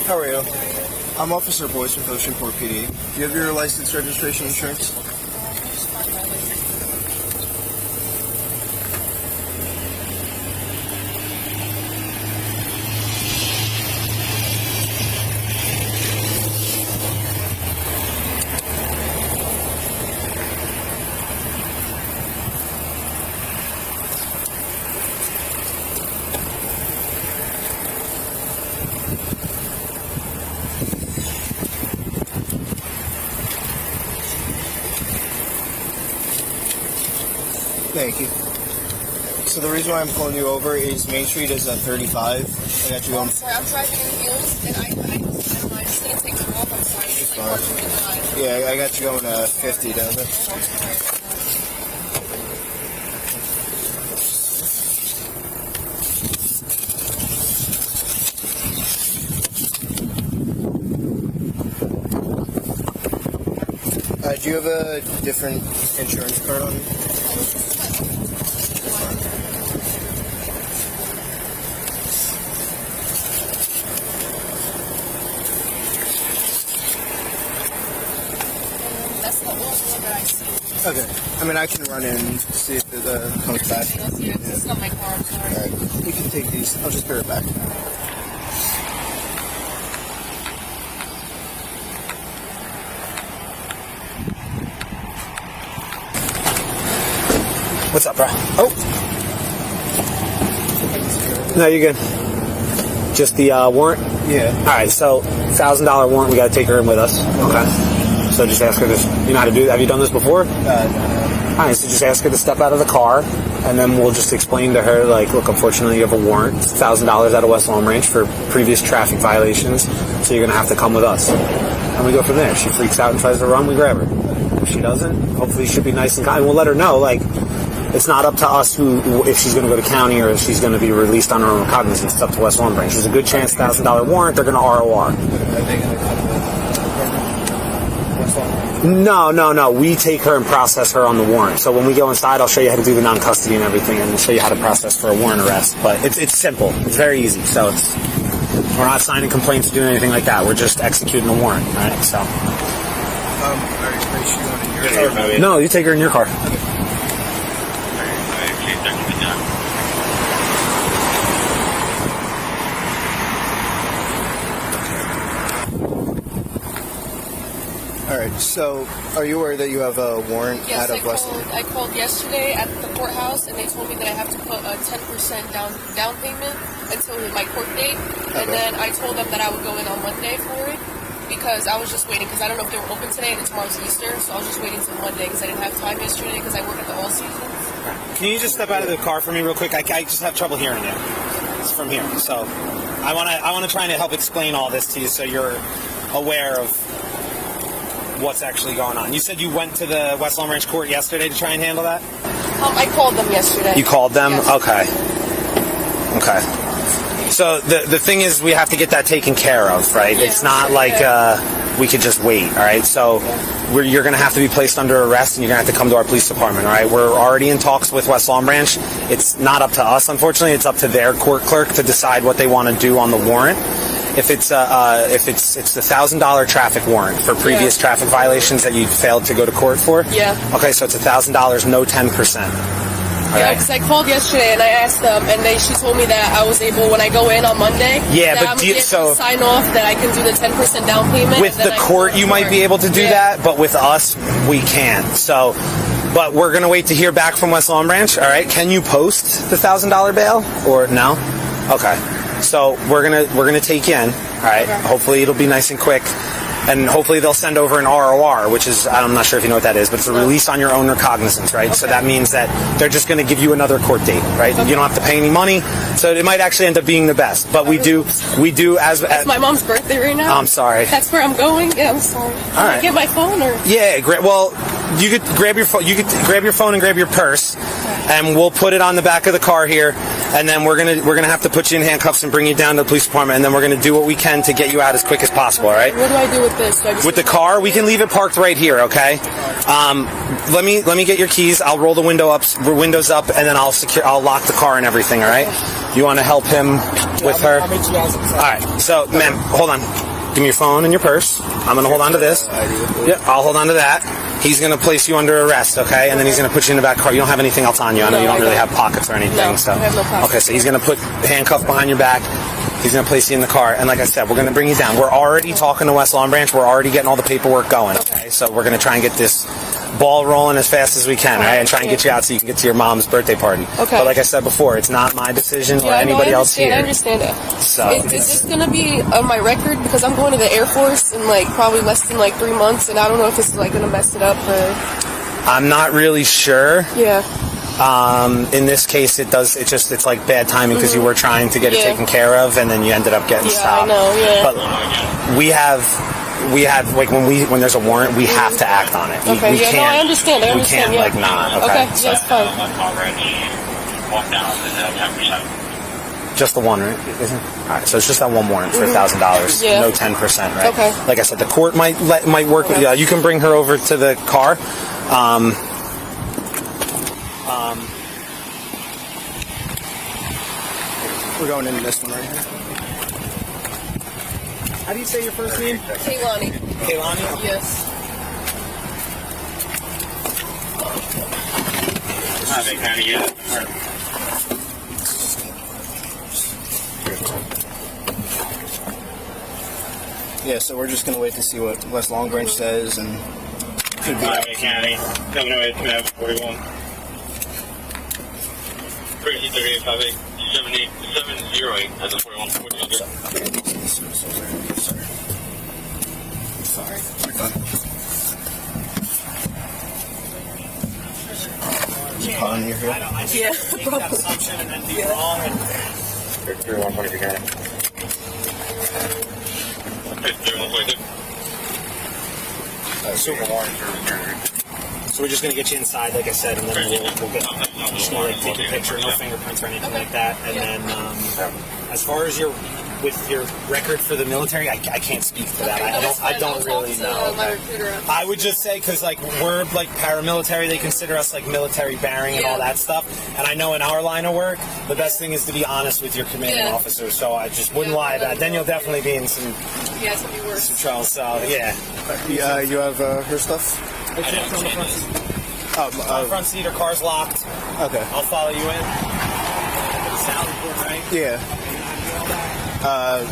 How are you? I'm Officer Boyce with Oceanport PD. Do you have your license, registration, insurance? Thank you. So the reason why I'm pulling you over is Main Street is at 35. I got you going. I'm sorry, I'm driving in heels, and I just can't take them off. I'm sorry. It's like watching me drive. Yeah, I got you going 50 down there. Do you have a different insurance card on you? That's the old one that I see. Okay. I mean, I can run in and see if it comes back. Yeah, this is not my car. I'm sorry. All right. You can take these. I'll just bear it back. What's up, bro? Oh. No, you're good. Just the warrant? Yeah. All right, so $1,000 warrant. We got to take her in with us. Okay. So just ask her this. You know how to do. Have you done this before? No. All right. So just ask her to step out of the car, and then we'll just explain to her, like, look, unfortunately, you have a warrant, $1,000 out of West Long Ranch for previous traffic violations. So you're gonna have to come with us. And we go from there. If she freaks out and tries to run, we grab her. If she doesn't, hopefully she'll be nice and kind. We'll let her know, like, it's not up to us if she's going to go to county or if she's going to be released on her own recognizance. It's up to West Long Branch. There's a good chance $1,000 warrant, they're going to ROR. No. We take her and process her on the warrant. So when we go inside, I'll show you how to do the non-custody and everything, and we'll show you how to process for a warrant arrest. But it's simple. It's very easy. So we're not signing complaints or doing anything like that. We're just executing a warrant. All right. So. No, you take her in your car. Alright, so are you aware that you have a warrant out of West? Yes, I called yesterday at the courthouse, and they told me that I have to put a 10% down payment until my court date. And then I told them that I would go in on Monday for it, because I was just waiting, because I don't know if they were open today, and tomorrow's Easter, so I was just waiting until Monday, because I didn't have time yesterday, because I work at the All Seasons. Can you just step out of the car for me real quick? I just have trouble hearing you. It's from here. So I want to try and help explain all this to you so you're aware of what's actually going on. You said you went to the West Long Ranch court yesterday to try and handle that? I called them yesterday. You called them? Yes. Okay. So the thing is, we have to get that taken care of, right? Yeah, it's not like we could just wait, all right? So you're going to have to be placed under arrest, and you're going to have to come to our police department, all right? We're already in talks with West Long Branch. It's not up to us, unfortunately. It's up to their court clerk to decide what they want to do on the warrant. If it's the $1,000 traffic warrant for previous traffic violations that you failed to go to court for. Yeah. Okay, so it's $1,000, no 10%. Yeah, because I called yesterday and I asked them, and she told me that I was able, when I go in on Monday, to sign off that I can do the 10% down payment. With the court, you might be able to do that, but with us, we can't. So, but we're gonna wait to hear back from West Long Branch. All right, can you post the $1,000 bail or no? Okay. So we're gonna take you in. All right. Okay. Hopefully it'll be nice and quick, and hopefully they'll send over an ROR, which is, I'm not sure if you know what that is, but it's a release on your own recognizance, right? Okay. So that means that they're just going to give you another court date, right? Okay. You don't have to pay any money, so it might actually end up being the best. But we do as it's my mom's birthday right now. I'm sorry. That's where I'm going. Yeah, I'm sorry. Can I get my phone or? Yeah. Well, you could grab your phone. You could grab your phone and grab your purse, and we'll put it on the back of the car here. And then we're gonna have to put you in handcuffs and bring you down to the police department, and then we're gonna do what we can to get you out as quick as possible. All right? What do I do with this. So I just With the car, we can leave it parked right here, okay? Let me get your keys. I'll roll the windows up, and then I'll lock the car and everything, all right? You want to help him with her? I'll meet you guys inside. All right, so, ma'am, hold on. Give me your phone and your purse. I'm going to hold on to this. Yeah, I'll hold on to that. He's going to place you under arrest, okay? And then he's going to put you in the back car. You don't have anything else on you. I know you don't really have pockets or anything. No, so. I have no pockets. Okay, so he's going to put the handcuff behind your back. He's going to place you in the car. And like I said, we're going to bring you down. We're already talking to West Long Branch. We're already getting all the paperwork going, okay? So we're going to try and get this ball rolling as fast as we can, right? And try and get you out so you can get to your mom's birthday party. Okay. But like I said before, it's not my decision or Yeah, anybody else here. I understand that. So Is this going to be on my record? Because I'm going to the Air Force in like probably less than like 3 months, and I don't know if it's like going to mess it up or... I'm not really sure. Yeah. In this case, it's like bad timing because you were trying to get it taken care of, and then you ended up getting stopped. I know, yeah. But we have like when there's a warrant, we have to act on it. Okay, we yeah, can't, no, I understand. We can't like not. Okay, okay, so. yeah, it's fine. Just the one, right? All right, so it's just that one warrant for $1,000. Yeah. No 10%, right? Okay. Like I said, the court might work with you. You can bring her over to the car. We're going into this one right here. How do you say your first name? Kaylane. Kaylane? Yes. Yeah, so we're just going to wait to see what West Long Branch says, and could be... County, coming away from Ave 41. 3858 708 as a 41. Sorry. On your here? Yeah, probably. And then be wrong and 3122 County. 3122. So we're just gonna get you inside, like I said, and then we'll get. I'm just gonna like take a picture, no fingerprints or anything like that. And then, as far as with your record for the military, I can't speak to that. I don't really know. I would just say because like we're like paramilitary, they consider us like military bearing and all that stuff. And I know in our line of work, the best thing is to be honest with your commanding officer. So I just wouldn't lie. Then you'll definitely be in some It's gonna be worse. some trouble. So yeah. You have her stuff? Front seat or car's locked. Okay. I'll follow you in. Sound report, right? Yeah.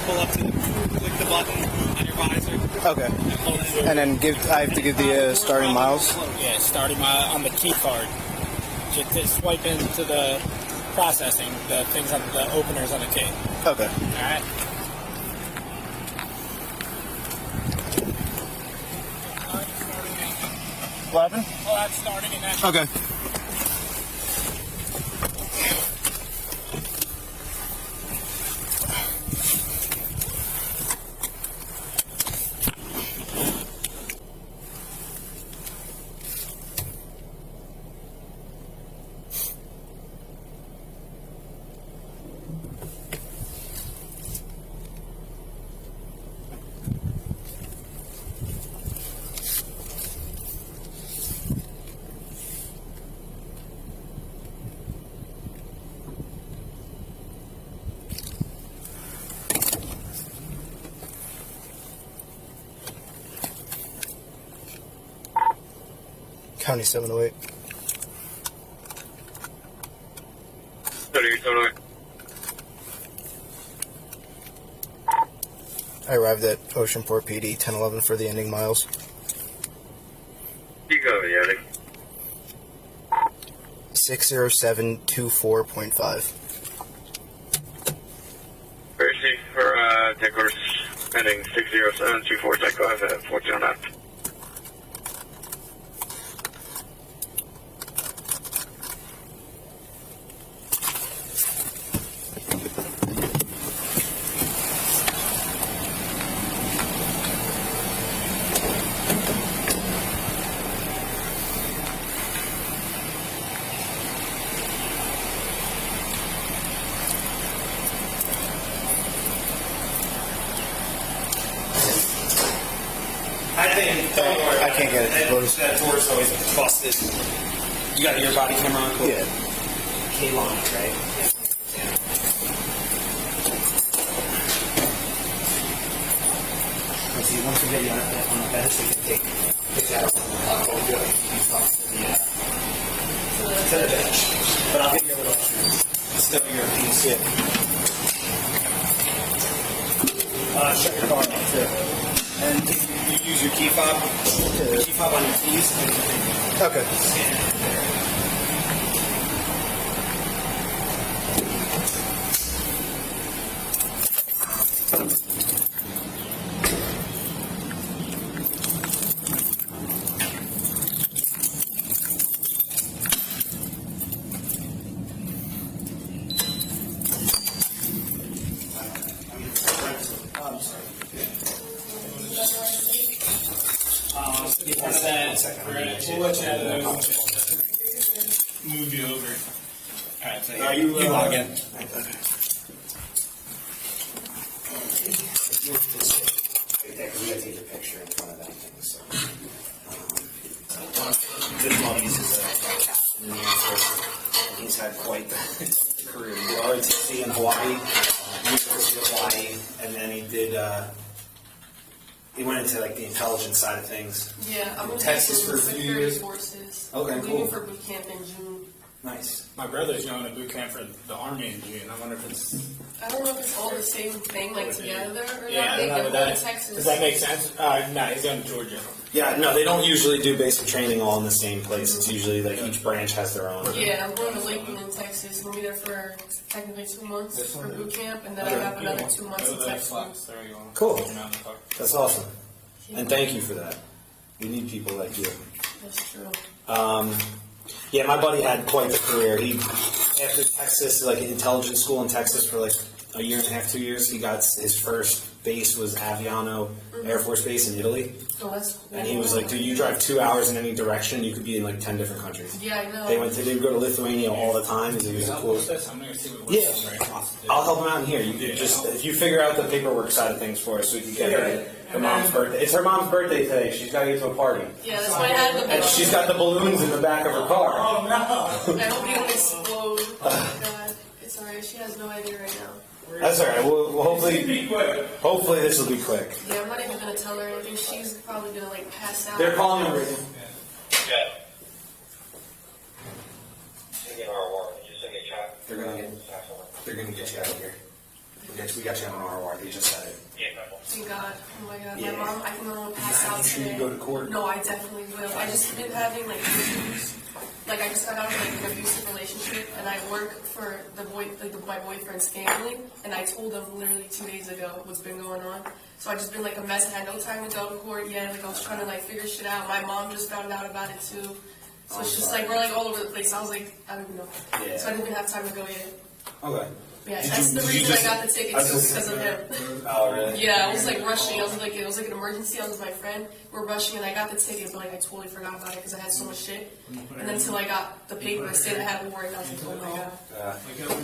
Pull up to click the button on your visor. Okay. And then I have to give the starting miles? Yeah, starting on the key card. Just swipe into the processing, the things on the openers on the key. Okay. Alright? What happened? Oh, that's starting in that. Okay. County 708. 3878. I arrived at Oceanport PD 1011 for the ending miles. You go, Yannick. 60724.5. Percy for tech orders pending 60724.5 at 1409. can't get it closed. That door's always busted. You got your body camera on? Cool. Yeah. Kaylane, right? Let's see, once we get you on the bench, we can take that to the bench. But I'll give you a little step of your piece. Yeah. Shut your car off too. And you use your key fob. The key fob on your keys. Okay. We'll let you move you over. Alright, so Are you log in. This money's is a captain in the Air Force. He's had quite the career. He did ROTC in Hawaii, University of Hawaii, and then he did. He went into like the intelligence side of things. Yeah, I'm going to Texas for a few security years. forces. Okay, I'm cool. leaving for boot camp in June. Nice. My brother's going to boot camp for the Army in June. I wonder if it's... I don't know if it's all the same thing, like together or Yeah, I not. don't know They're what both in that... Texas. Does that make sense? No, he's going to Georgia. Yeah, no, they don't usually do basic training all in the same place. It's usually like each branch has their own. Yeah, I'm going to Lakeland in Texas. We'll be there for technically 2 months for boot camp, and then I have another 2 months in Texas. There you go. Cool. You're not in the car. That's awesome. And thank you for that. We need people like you. That's true. Yeah, my buddy had quite the career. He, after Texas, like intelligence school in Texas for like a year and a half, 2 years, he got his first base was Aviano Air Force Base in Italy. Oh, that's cool. And he was like, dude, you drive 2 hours in any direction, you could be in like 10 different countries. Yeah, I know. They would go to Lithuania all the time. It was I'll cool. post this. I'm going to see what Yeah, works right now. I'll help him out in here. You can just, if you figure out the paperwork side of things for us, we can get her mom's birthday. It's her mom's birthday today. She's got to get to a party. Yeah, that's why I had the And she's got the balloons in the back of her car. Oh, no! I hope you don't explode. Oh my god. It's alright. She has no idea right now. That's all right. We'll hopefully this will be quick. Yeah, I'm not even gonna tell her anything. She's probably gonna like pass out. They're calling her. Yeah. Send me our warrant. You send me a chat. They're gonna get you out of here. We got you on ROR. They just said it. Yeah, no. Thank God. Oh my god. Yeah. My mom, I think I'm gonna pass out You sure you today. go to court? No, I definitely will. I just been having like issues. Like I just got out of like an abusive relationship, and I work for my boyfriend's family, and I told them literally 2 days ago what's been going on. So I just been like a mess. I had no time to go to court yet. Like I was trying to like figure shit out. My mom just found out about it too. So it's just like we're like all over the place. I was like, I don't even know. Yeah. So I didn't even have time to go yet. Okay. Yeah, Did that's you- the did you reason just- I got the ticket I was too, just- because of him. Oh, really? Yeah, I was like rushing. It was like an emergency. I was with my friend. We're rushing, and I got the ticket, but like I totally forgot about it because I had so much shit. And then until I got the paper that said I had a warrant, I was like, oh my god.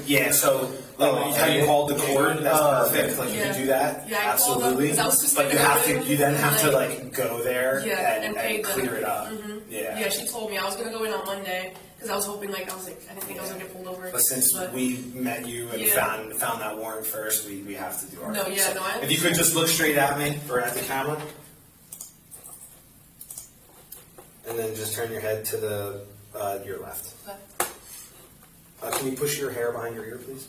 Yeah. So how you called the court? That's perfect. Like you Yeah. can do that. Yeah, I called them Absolutely. because I was just But you like, have to. You then have to like go there Yeah, and and pay the- clear it up. Yeah, she told me I was gonna go in on Monday because I was hoping I didn't think I was gonna get pulled over. But since we met you and Yeah. found that warrant first, we have to do our No, thing. yeah, So no, I if you could just look straight at me or at the camera, and then just turn your head to the your left. Can you push your hair behind your ear, please?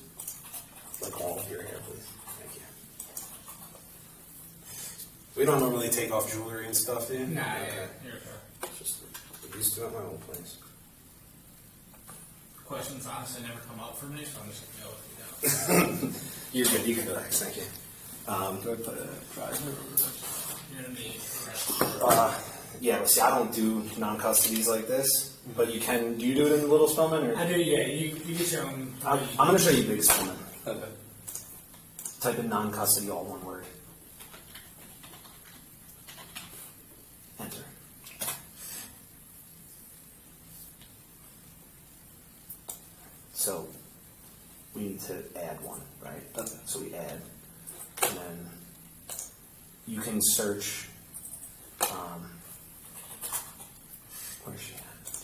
Like all of your hair, please. Thank you. We don't normally take off jewelry and stuff, do you? Nah, Okay. yeah, you're fair. Just used to it at my old place. Questions honestly never come up for me, so I'm just going to go with you. You're good. You can relax. Thank you. You're going to be arrested. Yeah, but see, I don't do non-custodies like this, but you can. Do you do it in Little Spellman? Or? I do, yeah. You get your own. I'm going to show you Big Spellman. Okay. Type in non-custody, all one word. Enter. So we need to add one, right? Okay. So we add, and then you can search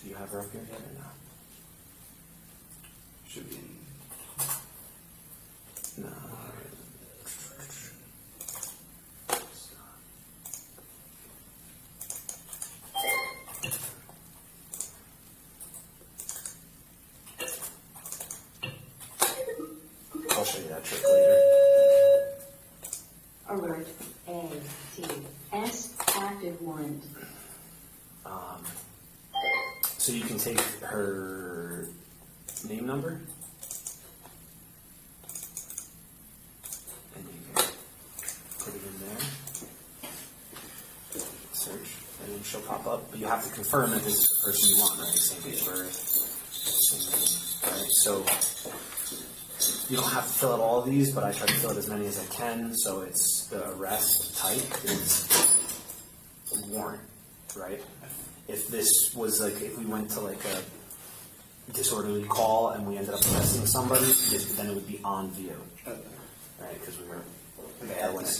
Do you have her up here yet or no? Should be. No. I'll show you that trick later. Alert ATS active warrant. So you can take her name number and you can put it in there, search, and then she'll pop up. But you have to confirm that this is the person you want, right? Same date of birth, same name, right? So you don't have to fill out all of these, but I try to fill out as many as I can. So it's the arrest type is warrant, right? If this was like, if we went to like a disorderly call and we ended up arresting somebody, then it would be on view, right? Because we were,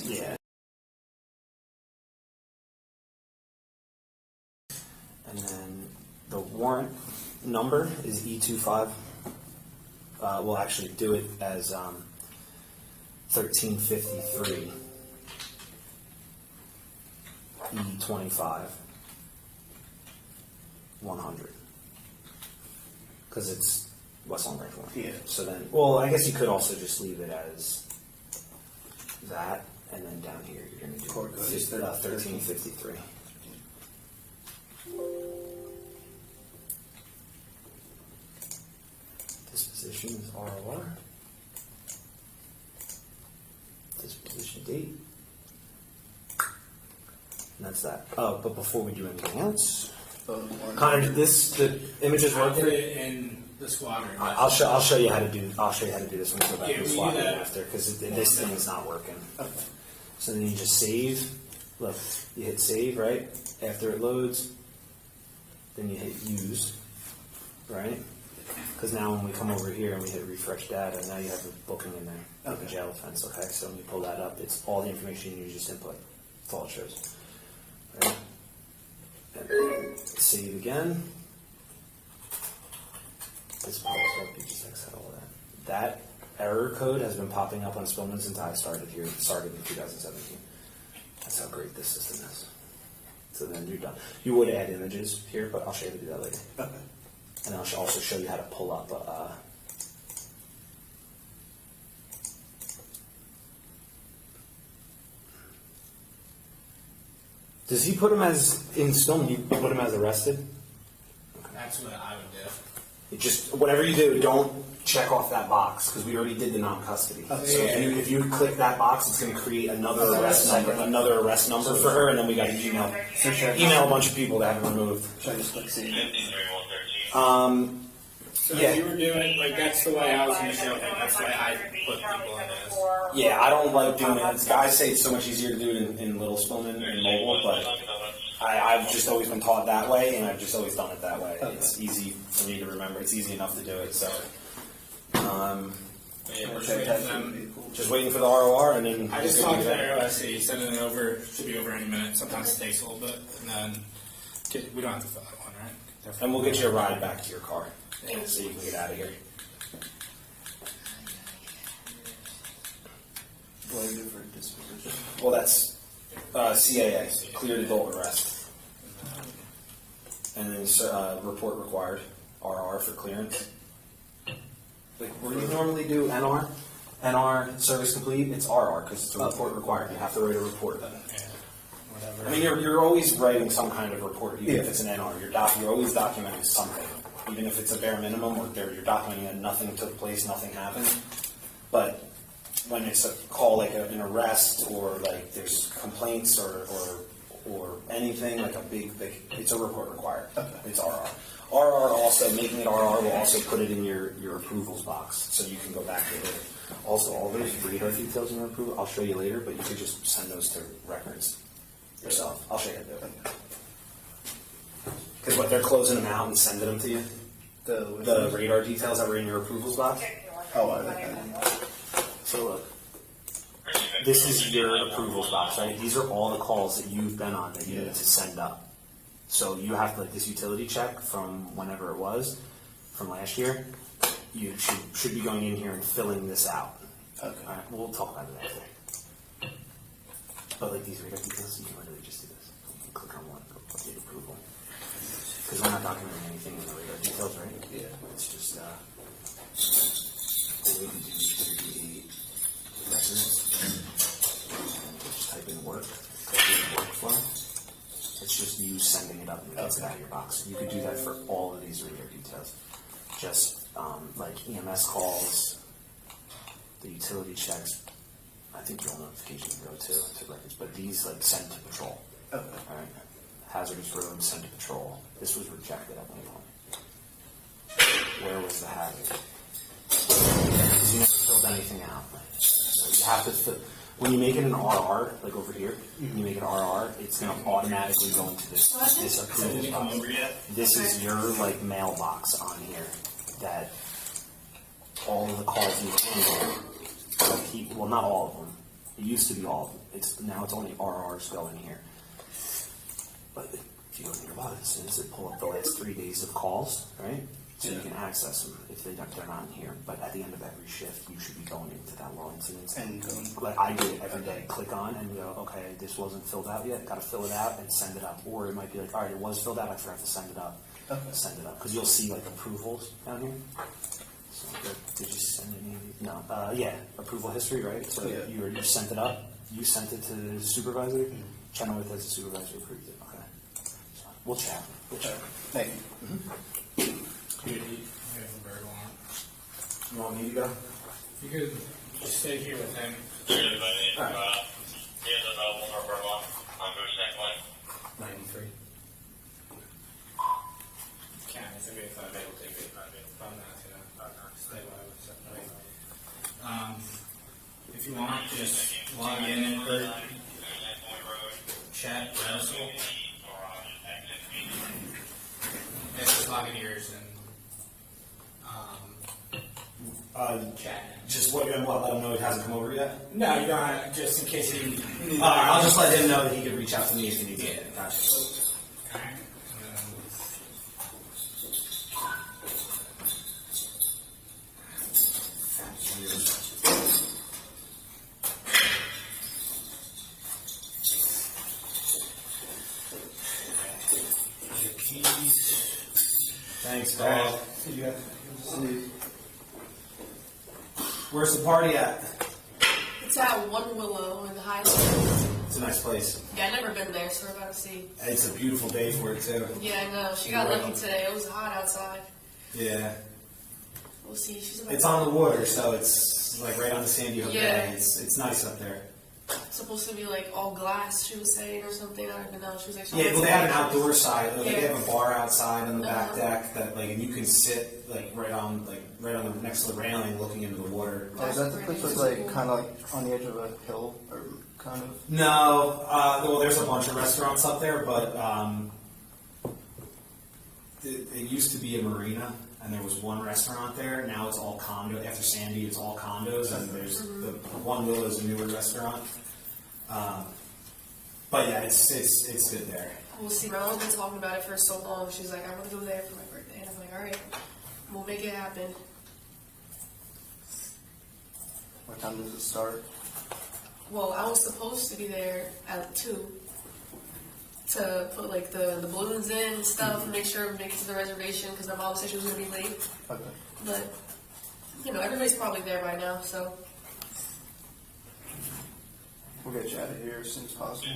yeah. And then the warrant number is E25. We'll actually do it as 1353 E25 100 because it's West Long Branch warrant. Yeah. So then, well, I guess you could also just leave it as that, and then down here you're going to do Court code is 1353. Disposition is ROR. Disposition date. And that's that. Oh, but before we do anything else, Connor, the images I'll working? put it in the squadron. I'll show you how to do. I'll show you how to do this when we go back Yeah, to the we slot do that. after because this thing is not working. So then you just save. Look, you hit save right after it loads. Then you hit use, right? Because now when we come over here and we hit refresh data, now you have the booking in there, the jail offense. Okay, so when you pull that up, it's all the information you just input. That's all it shows. Right? And then save again. This pops up. You just exit all that. That error code has been popping up on Spillman since I started here. It started in 2017. That's how great this system is. So then you're done. You would add images here, but I'll show you how to do that later. Okay. And I'll also show you how to pull up does he put him as in Stillman? You put him as arrested? That's what I would do. It just whatever you do, don't check off that box because we already did the non-custody. So if you click that box, it's going to create another arrest number for her, and then we got to email a bunch of people that have it removed. Should I just click save? So if you were doing, like, that's the way I was going to show it. That's the way I put people in this. Yeah, I don't like doing it. Guys say it's so much easier to do it in Little Spillman and mobile, but I've just always been taught that way, and I've just always done it that way. It's easy for me to remember. It's easy enough to do it. So, Yeah, we're just waiting for them. just waiting for the ROR, and then I just talked to their OSC, sending it over, should be over any minute. Sometimes it takes a little bit, and then we don't have to fill out one, right? and we'll get you a ride back to your car, so you can get out of here. What do I do for disposition? Well, that's CAA, cleared adult arrest, and then report required, RR for clearance. Like, where do you normally do NR? NR service complete. It's RR because it's a report required. You have to write a report. Yeah, whatever. I mean, you're always writing some kind of report, even if it's an NR. You're always documenting something, even if it's a bare minimum, or you're documenting that nothing took place, nothing happened. But when it's a call like an arrest, or like there's complaints, or anything like a big, it's a report required. It's RR. RR also, making it RR will also put it in your approvals box, so you can go back to it later. Also, all those radar details in your approval, I'll show you later, but you could just send those to records yourself. I'll show you how to do it. Because they're closing them out and sending them to you. The radar details that were in your approvals box. Oh, I like that. So look, this is your approvals box, right? These are all the calls that you've been on that you need to send up. So you have like this utility check from whenever it was, from last year. You should be going in here and filling this out. Okay. All right, we'll talk about it after. But like these radar details, you can literally just do this. You can click on one, go update approval. Because we're not documenting anything in the radar details, right? Yeah. It's just the way we do 38 records. And just type in work, workflow. It's just you sending it up and it gets it out of your box. You could do that for all of these radar details. Just like EMS calls, the utility checks. I think your notifications go to records, but these like send to patrol. Okay. All right. Hazardous road sent to patrol. This was rejected at one point. Where was the hazard? Because you never filled anything out. So you have to fill. When you make it an RR, like over here, when you make it RR, it's going to automatically go into this approval box. This is your like mailbox on here that all of the calls you handle. Like well, not all of them. It used to be all of them. Now it's only RRs go in here. But if you go to your boxes, it pull up the last 3 days of calls, right? So you can access them if they're not in here. But at the end of every shift, you should be going into that law incidents. And like I do it every day. Click on and go, okay, this wasn't filled out yet. Got to fill it out and send it up. Or it might be like, all right, it was filled out. I forgot to send it up. Okay. Send it up because you'll see like approvals down here. So did you send any? No. Yeah, approval history, right? So Yeah. you sent it up. You sent it to the supervisor. Chenoweth as the supervisor approved it. Okay. So we'll chat. Thank you. You want me to go? You could just stay here with him. He has a one per month on Oceanport. 93. Can it's a bit fun, but it'll take it. I'm not gonna stay while if you want, just log in and put chat Russell. And just log in yours and chat. Just what? Let him know it hasn't come over yet. No, you don't have, just in case he. I'll just let him know that he could reach out to me if he needs it. Gotcha. Alright. Your keys. Thanks, dog. See you guys. See. Where's the party at? It's at One Willow in the Highlands. It's a nice place. Yeah, I've never been there, so we're about to see. It's a beautiful day for it too. Yeah, I know. She got lucky today. It was hot outside. Yeah. We'll see. She's It's on the water, so it's like right on the Sandy Hook Yeah. Bay. It's nice up there. supposed to be like all glass, she was saying, or something. I don't even know. She was like, Yeah, well, they have an outdoor side. Like, Yeah. They have a bar outside on the back Uh-huh. deck that, like, and you can sit right on the next to the railing, looking into the water. Oh, is that the place that's like kind of like on the edge of a hill, or kind of? No, well, there's a bunch of restaurants up there, but it used to be a marina, and there was one restaurant there. Now it's all condo. After Sandy, it's all condos, and there's the One Willow is a newer restaurant. But yeah, it's good there. We'll see. My mom's been talking about it for so long. She's like, I want to go there for my birthday. And I'm like, all right, we'll make it happen. What time does it start? Well, I was supposed to be there at 2 to put like the balloons in and stuff and make sure we make it to the reservation because my mom said she was going to be late. Okay. But, you know, everybody's probably there by now, so. We'll get you out of here as soon as possible.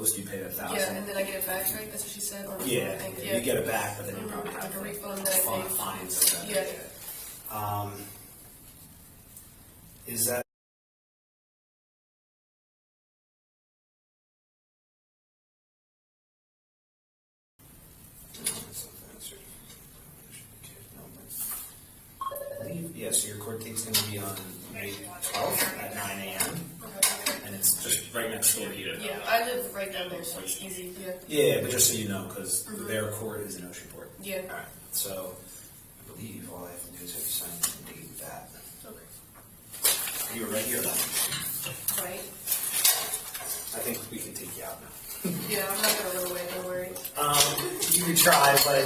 post, you pay the $1,000. Yeah, and then I get it back, right? That's what she said. On the Yeah, thing. you get it back, but then you probably Like have a refund to that I paid. fines. Or Yeah. Is that? Yeah, so your court date's going to be on May 12th at 9 a.m. And it's just right next door here. Yeah, I live right down there, so it's easy. Yeah. Yeah, but just so you know, because their court is in Oceanport. Yeah. All right. So I believe all I have to do is have you sign and date that. Okay. You were right here, then. Right. I think we can take you out now. Yeah, I'm not gonna run away. Don't worry. You can try, but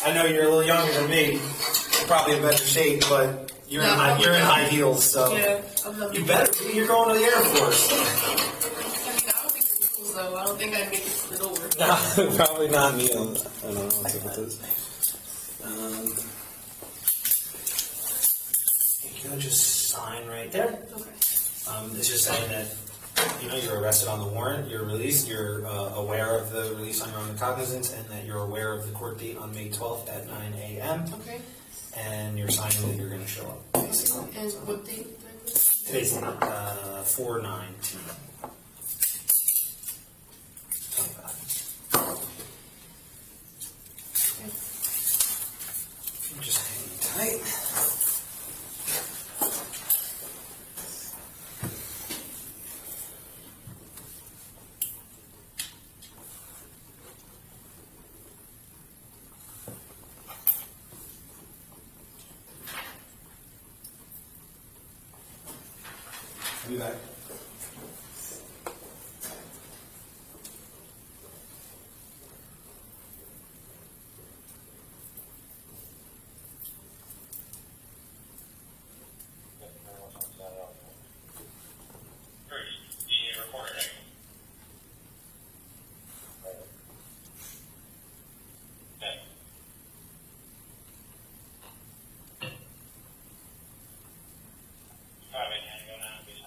I know you're a little younger than me. You're probably in better shape, but you're No, in high heels, so Yeah, I'm not. you better. You're going to the Air Force. I mean, I don't think it's cool though. I don't think I'd make it to the door. No, probably not me. I don't know what's up with this. You can just sign right there. Okay. It's just saying that you're arrested on the warrant, you're released, you're aware of the release on your own recognizance, and that you're aware of the court date on May 12th at 9 a.m. Okay. And you're signing that you're going to show up, basically. And what date? Today's 4/9/25. Just hang tight. I'll be back. First, the recorder, right? Okay. All right, man, go now, please.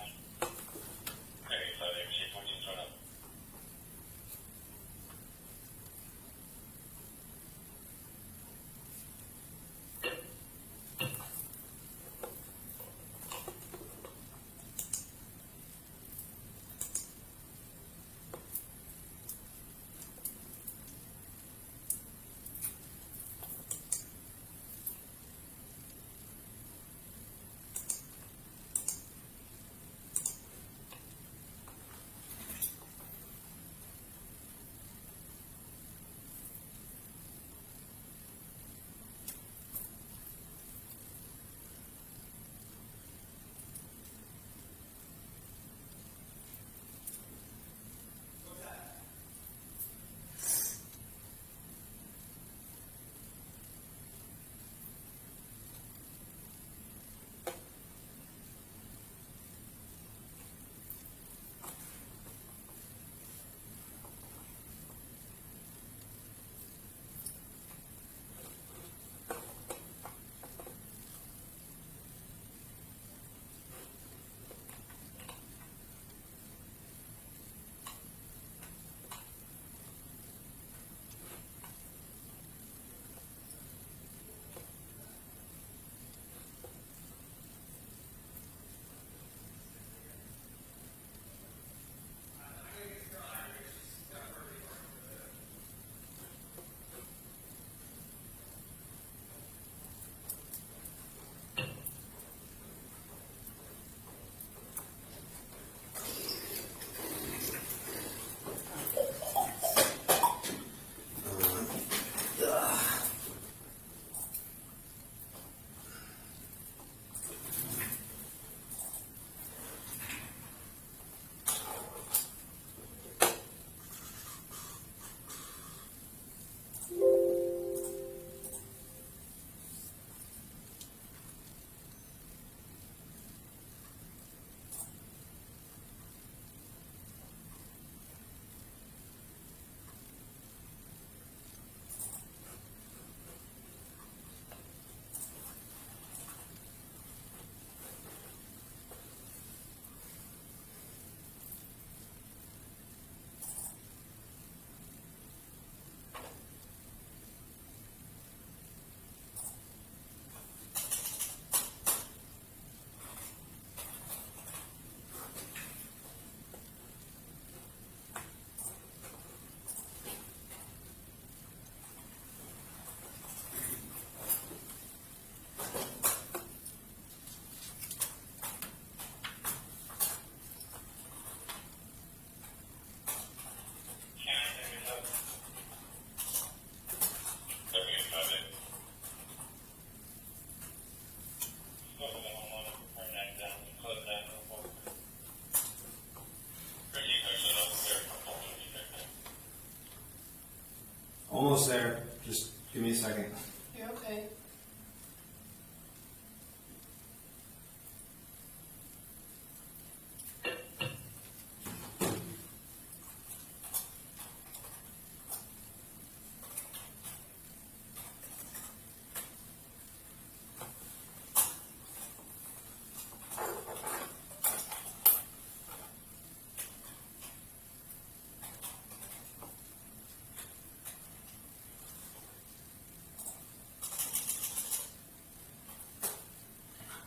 Almost there. Just give me a second. You're okay.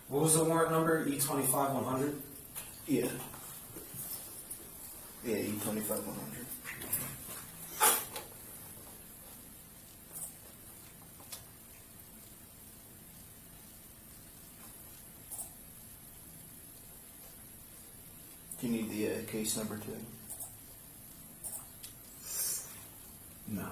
What was the warrant number? E25-100? Yeah. Yeah, E25-100. Do you need the case number too? No.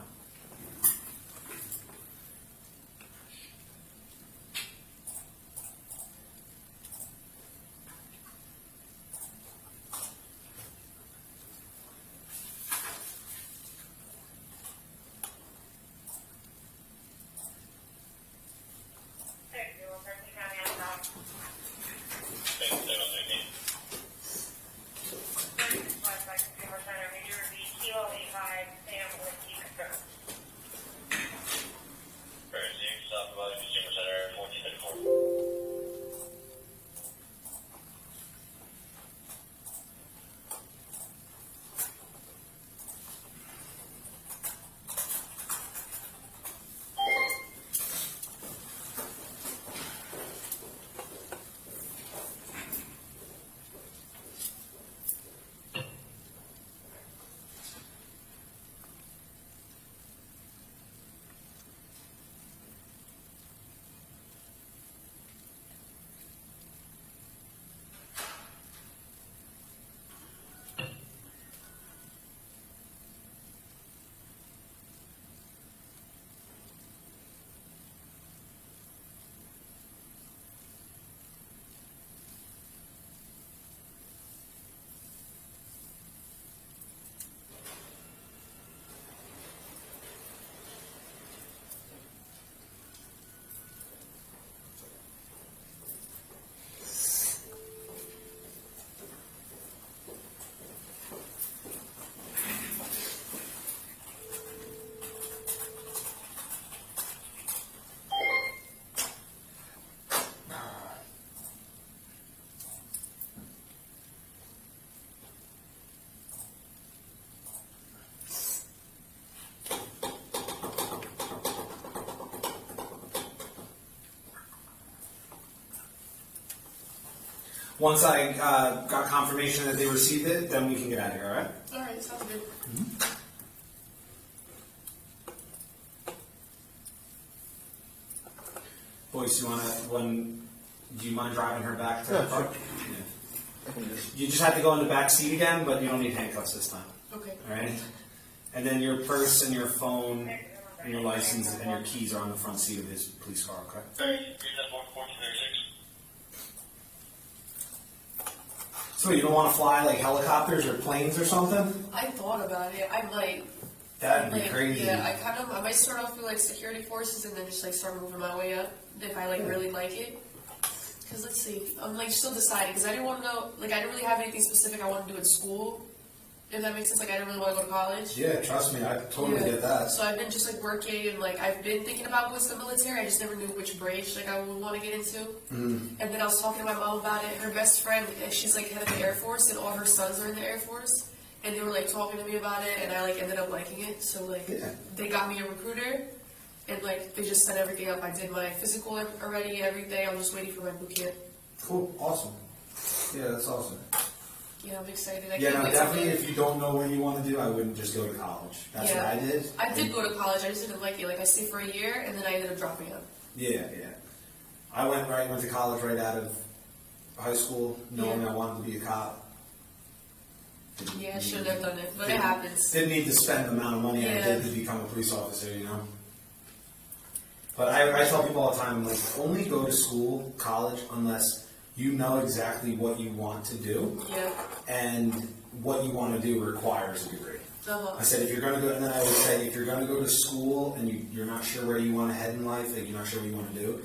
Once I got confirmation that they received it, then we can get out of here, all right? All right, sounds good. Boyce, do you mind driving her back to the Yeah, park? sure. Yeah. I can just. You just have to go in the back seat again, but you don't need handcuffs this time, Okay. all right? And then your purse and your phone and your license and your keys are on the front seat of his police car, okay? So you don't want to fly like helicopters or planes or something? I thought about it. I might. That'd be Like, crazy. yeah, I might start off with like security forces and then just like start moving my way up if I like really like it. Cause let's see, I'm like still deciding because I didn't want to go, like I didn't really have anything specific I want to do in school. If that makes sense, like I didn't really want to go to college. Yeah, trust me, I totally get that. So I've been just like working and like I've been thinking about going to the military. I just never knew which branch like I would want to get into. And then I was talking to my mom about it. Her best friend, she's like head of the Air Force, and all her sons are in the Air Force. And they were like talking to me about it, and I like ended up liking it. So like they got me a recruiter, and like they just set everything up. I did my physical already, everything. I'm just waiting for my boot camp. Cool, awesome. Yeah, that's awesome. Yeah, I'm excited. Yeah, no, definitely if you don't know what you want to do, I wouldn't just go to college. That's what I did. I did go to college, I just didn't like it. Like I stayed for a year, and then I ended up dropping out. Yeah. I went to college right out of high school, knowing I wanted to be a cop. Yeah, I shouldn't have done it, but it happens. Didn't need to spend the amount of money I did to become a police officer, you know? But I tell people all the time, like, only go to school, college, unless you know exactly what you want to do. Yeah. And what you want to do requires a degree. I said, if you're going to go, and then I would say, if you're going to go to school and you're not sure where you want to head in life, like you're not sure what you want to do,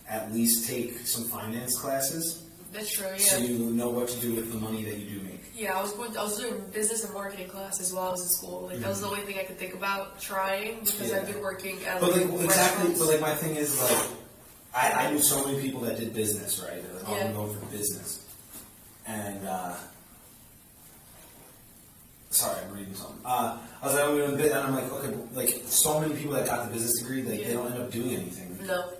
at least take some finance classes. That's true, yeah. So you know what to do with the money that you do make. Yeah, I was doing business and marketing classes while I was in school. Like that was the only thing I could think about trying because I've been working at But like like, exactly, restaurants. but like my thing is like, I knew so many people that did business, right? That were all Yeah. known for business. And, sorry, I'm reading something. I was like, I'm doing bit, and I'm like, okay, like, so many people that got the business degree, like, they don't end up doing anything. No.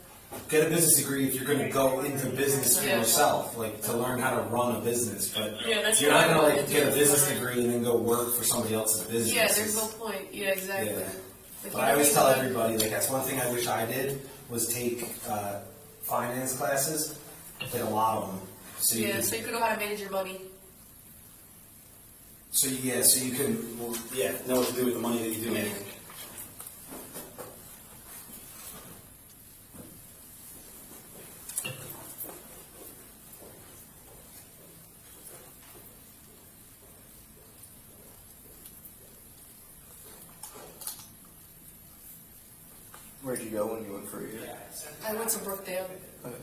Get a business degree if you're going to go into business for Yeah. yourself, like, to learn how to run a business. But Yeah, that's you're what not I going to, wanted like, to get a do. business degree and then go work for somebody else's business. Yeah, there's no point. Yeah, exactly. Yeah. Like, But I always tell everybody, like, that's one thing I wish I did, was take finance classes, like a lot of them. So you Yeah, could, so you could know how to manage your money. so you can, well, know what to do with the money that you do make. Where'd you go when you went for a year? I went to Brookdale. Okay.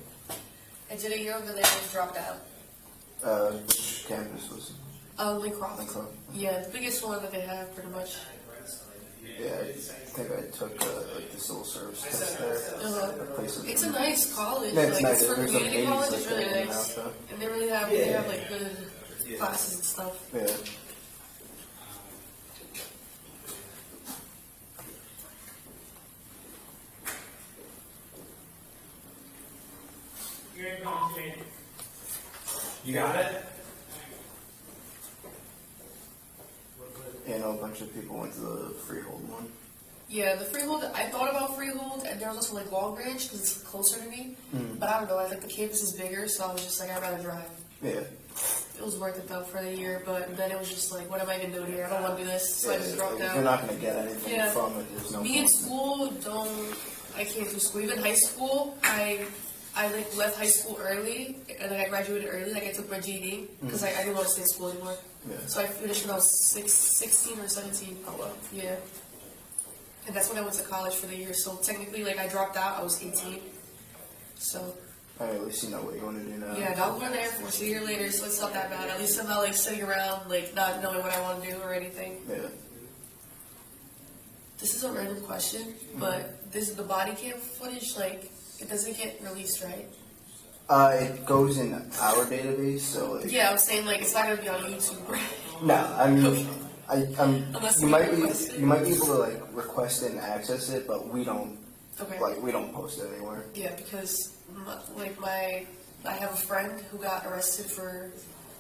I did a year over there and dropped out. Which campus was it? Lincroft. Lincroft. Yeah, the biggest one that they have, pretty much. Yeah, I think I took like the civil service test there. That place is It's a nice college. Yeah, it's like, nice. It's for There's some community 80s college. like It's really that in nice. Malta. And they have like good classes and stuff. Yeah. You got it? Yeah, I know a bunch of people went to the Freehold one. Yeah, the Freehold, I thought about Freehold, and there was also like Long Branch, because it's closer to me. But I don't know, I think the campus is bigger, so I was just like, I'd rather drive. Yeah. It was worth it though for the year, but then it was just like, what am I even doing here? I don't want to do this, so I just dropped If out. you're not going to get anything Yeah. from it, there's no Me in point. school, I can't do school. Even high school, I like left high school early, and then I graduated early, like I took my GED, because I didn't want to stay in school anymore. Yeah. So I finished when I was 16 or 17. Oh, well. Yeah. And that's when I went to college for the year, so technically, like, I dropped out, I was 18. So, At least you know what you want to do now. yeah, now I'm going to Air Force a year later, so it's not that bad. At least I'm not, like, sitting around, like, not knowing what I want to do or anything. Yeah. This is a random question, but the body cam footage, like, it doesn't get released, right? It goes in our database, so like, Yeah, I was saying, like, it's not going to be on YouTube, right? no, I mean, Unless you we might request it. be able to like request it and access it, but we don't Okay. we don't post it anywhere. Yeah, because, I have a friend who got arrested for,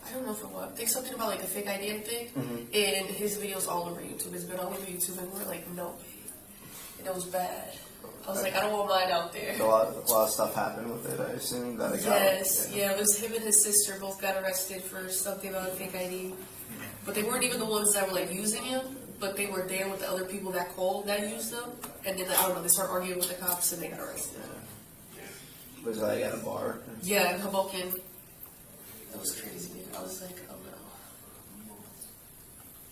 I don't know for what, I think something about, like, a fake ID thing, and his video's all over YouTube. It's been all over YouTube, and we're like, no way. And it was bad. I was like, I don't want mine out there. So a lot of stuff happened with it, I assume, that it got. Yes, yeah, it was him and his sister both got arrested for something about a fake ID. But they weren't even the ones that were, like, using him, but they were there with the other people that called that used them. And then, I don't know, they started arguing with the cops and they got arrested. Was it, like at a bar? Yeah, in Hoboken. That was crazy. I was like, oh no.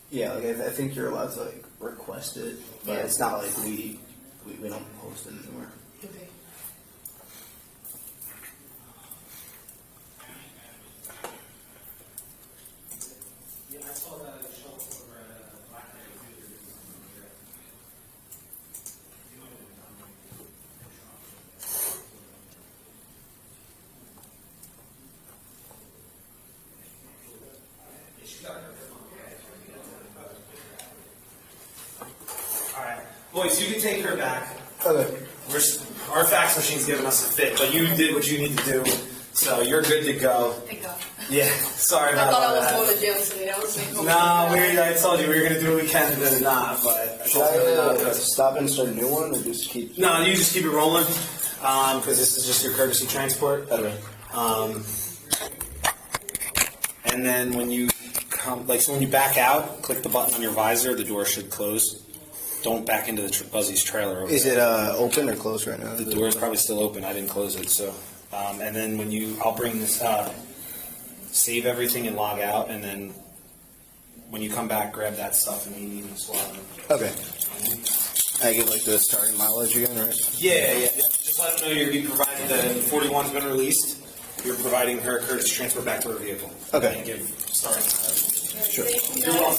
Yeah, like I think you're allowed to like request it, but Yeah. it's not like we don't post it anywhere. Okay. Alright. Boyce, you can take her back. Okay. Our fax machine's giving us a fit, but you did what you need to do, so you're good to go. Thank God. Yeah, sorry I about thought I was that. going to jail today. I was like, oh, No, I told you we were going to do what we can and then not, but I Should told you I not. stop and start a new one, or just keep? No, you just keep it rolling, because this is just your courtesy transport. Okay. And then when you come, so when you back out, click the button on your visor, the door should close. Don't back into the Buzzy's trailer. Over Is there. it open or closed right now? The door is probably still open. I didn't close it, so. And then I'll bring this, save everything and log out, and then when you come back, grab that stuff in the evening squad. Okay. I get like the starting mileage again, right? Yeah. Just let them know you're going to be providing the 41's been released. You're providing her courtesy transport back to her vehicle. Okay. And give starting mileage. Sure. You're welcome.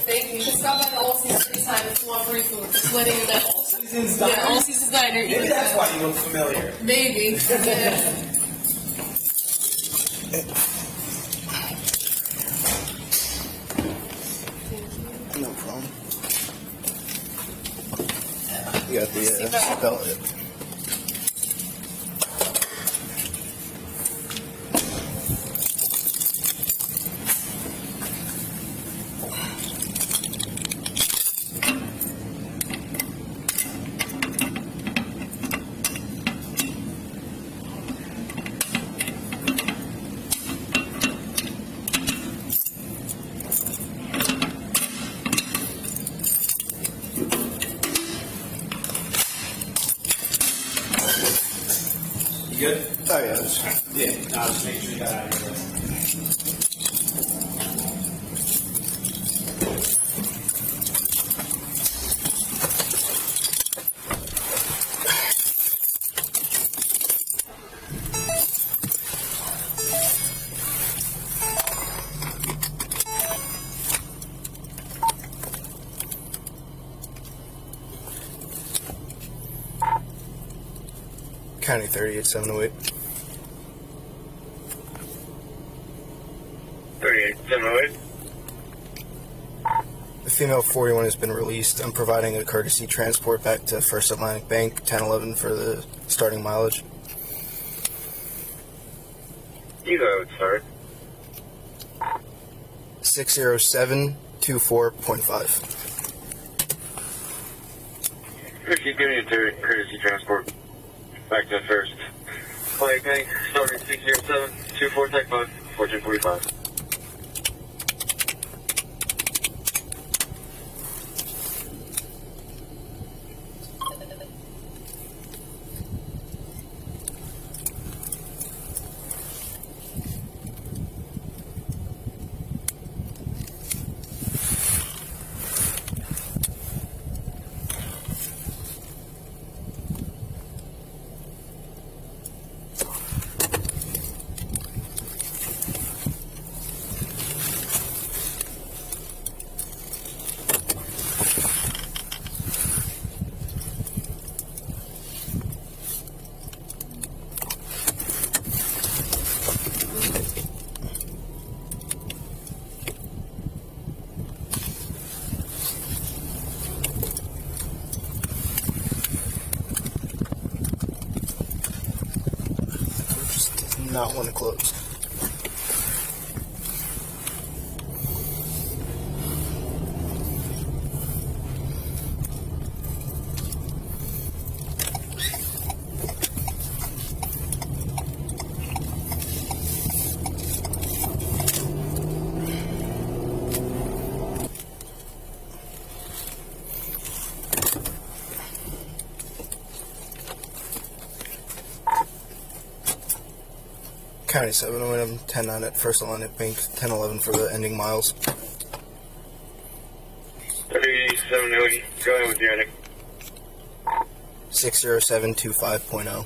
Thank you. You can stop by the All Seasons anytime if you want free food. Just letting you know. All Seasons Diner? Yeah, All Seasons Diner. Maybe that's why you look familiar. Maybe. No problem. You got the belt. You good? Oh yeah. That's fine. Yeah. I'll just make sure you got out of here. County 38708. 38708. The female 41 has been released. I'm providing a courtesy transport back to First Atlantic Bank, 1011 for the starting mileage. You go, it start. 60724.5. Keep giving it to courtesy transport back to First Atlantic Bank, starting 60724 Tech 5, 1445. Not want to close. County 708, I'm 10-9 at First Atlantic Bank, 1011 for the ending miles. 38708, go ahead with your ending. 60725.0.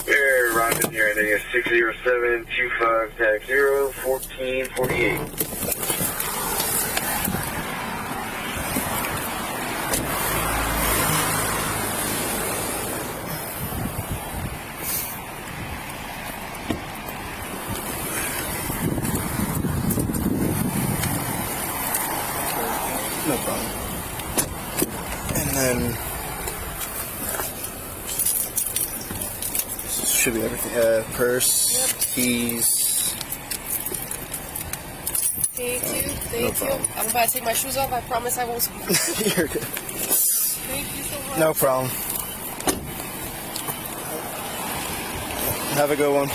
Here, Robin, your ending is 60725 tag 0, 1448. No problem. And then this should be everything. Purse, keys. Thank you. No Thank you. problem. I'm about to take my shoes off. I promise I won't speak. You're good. Thank you so much. No problem. Have a good one.